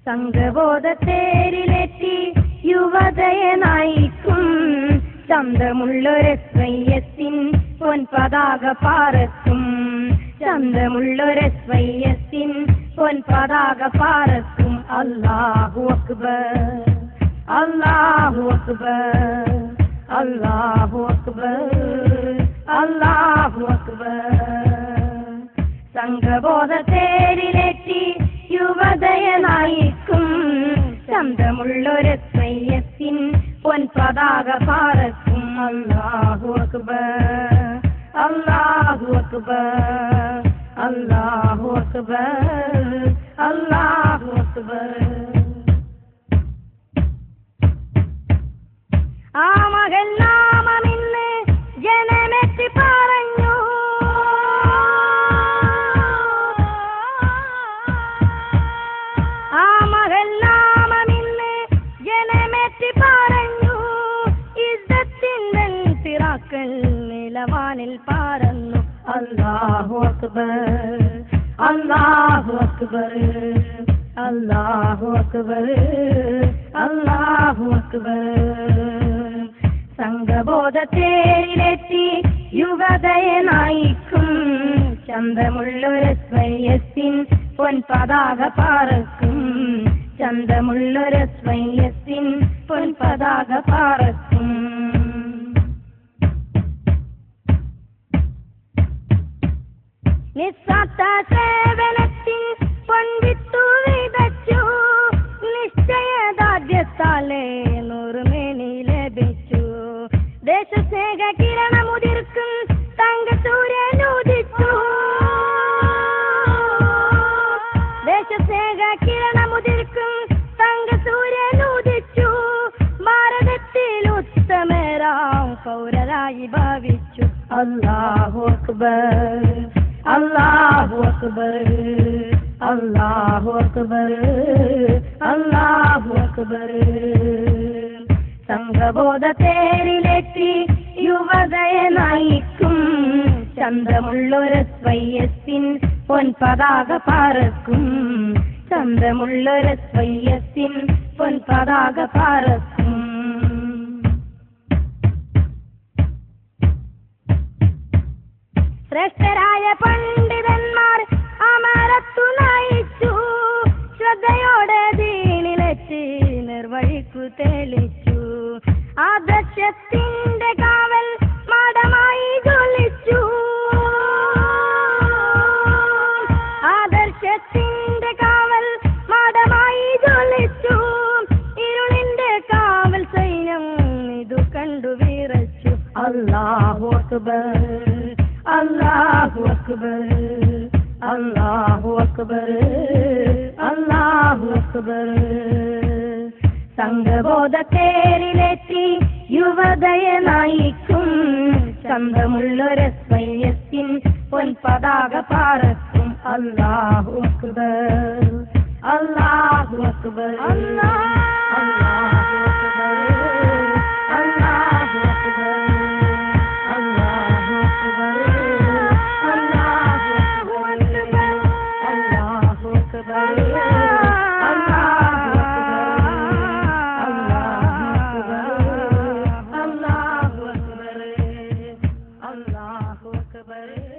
സംഘബോധത്തേരിലെത്തി യുവതയെ നയിക്കും ചന്തമുള്ളൊരസ്വയ്യത്തിൻ പൊൻപതാക പാറക്കും. ചന്തമുള്ളൊരസ്വയ്യത്തിൻ പൊൻപതാക പാറക്കും. അല്ലാഹു അക്ബർ, അല്ലാഹു അക്ബർ, അല്ലാഹു അക്ബർ, അല്ലാഹു അക്ബർ. സംഘബോധത്തേരിലെത്തി യുവതയെ നയിക്കും ചന്തമുള്ളൊരസ്വയ്യത്തിൻ പൊൻപതാക പാറക്കും. അല്ലാഹു അക്ബർ, അല്ലാഹു അക്ബർ, അല്ലാഹു അക്ബർ, അല്ലാഹു അക്ബർ. ആ മകൾ നാമമിന്ന് ജനമെത്തി പറഞ്ഞു. ആ മകൾ നാമമിന്ന് ജനമെത്തി പറഞ്ഞു. ഇസ്സത്തിൻ സിറാക്കൾ നിലവാനിൽ പറന്നു. അല്ലാഹു അക്ബർ, അല്ലാഹു അക്ബർ, അല്ലാഹു അക്ബർ, അല്ലാഹു അക്ബർ. സംഘബോധത്തേരിലെത്തി യുവതയെ നയിക്കും ചന്തമുള്ളൊരസ്വയ്യത്തിൻ പൊൻപതാക പാറക്കും. ചന്തമുള്ളൊരസ്വയ്യത്തിൻ പൊൻപതാക പാറക്കും. നിസ്വാർത്ഥ സേവനത്തിൻ പൊൻവിത്തു വിതച്ചു. നിശ്ചയദാർഢ്യത്താലെ നൂറുമേനി ലഭിച്ചു. ദേശസ്നേഹ കിരണമുതിർക്കും തങ്കസൂര്യനുദിച്ചു. ദേശസ്നേഹ കിരണമുതിർക്കും തങ്കസൂര്യനുദിച്ചു. ഭാരതത്തിൽ ഉത്തമരാം പൗരരായി ഭാവിച്ചു. അല്ലാഹു അക്ബർ, അല്ലാഹു അക്ബർ, അല്ലാഹു അക്ബർ, അല്ലാഹു അക്ബർ. സംഘബോധത്തേരിലെത്തി യുവതയെ നയിക്കും ചന്തമുള്ളൊരസ്വയ്യത്തിൻ പൊൻപതാക പാറക്കും. ചന്തമുള്ളൊരസ്വയ്യത്തിൻ പൊൻപതാക പാറക്കും. ശ്രേഷ്ഠരായ പണ്ഡിതന്മാർ അമരത്തു നയിച്ചു. ശ്രദ്ധയോടെ ദീനിലെത്തി നിർവഴിക്കു തെളിച്ചു. ആദർശത്തിന്റെ കാവൽ മാടമായി ജ്വലിച്ചു. ആദർശത്തിന്റെ കാവൽ മാടമായി ജ്വലിച്ചു. ഇരുളിന്റെ കാവൽ സൈന്യം ഇതു കണ്ടു വിറച്ചു. അല്ലാഹു അക്ബർ, അല്ലാഹു അക്ബർ, അല്ലാഹു അക്ബർ, അല്ലാഹു അക്ബർ. സംഘബോധത്തേരിലെത്തി യുവതയെ നയിക്കും ചന്തമുള്ളൊരസ്വയ്യത്തിൻ പൊൻപതാക പാറക്കും. അല്ലാഹു അക്ബർ, അല്ലാഹു അക്ബർ, അല്ലാഹു അക്ബർ, അല്ലാഹു അക്ബർ, അല്ലാഹു അക്ബർ, അല്ലാഹു അക്ബർ, അല്ലാഹു അക്ബർ, അല്ലാഹു അക്ബർ.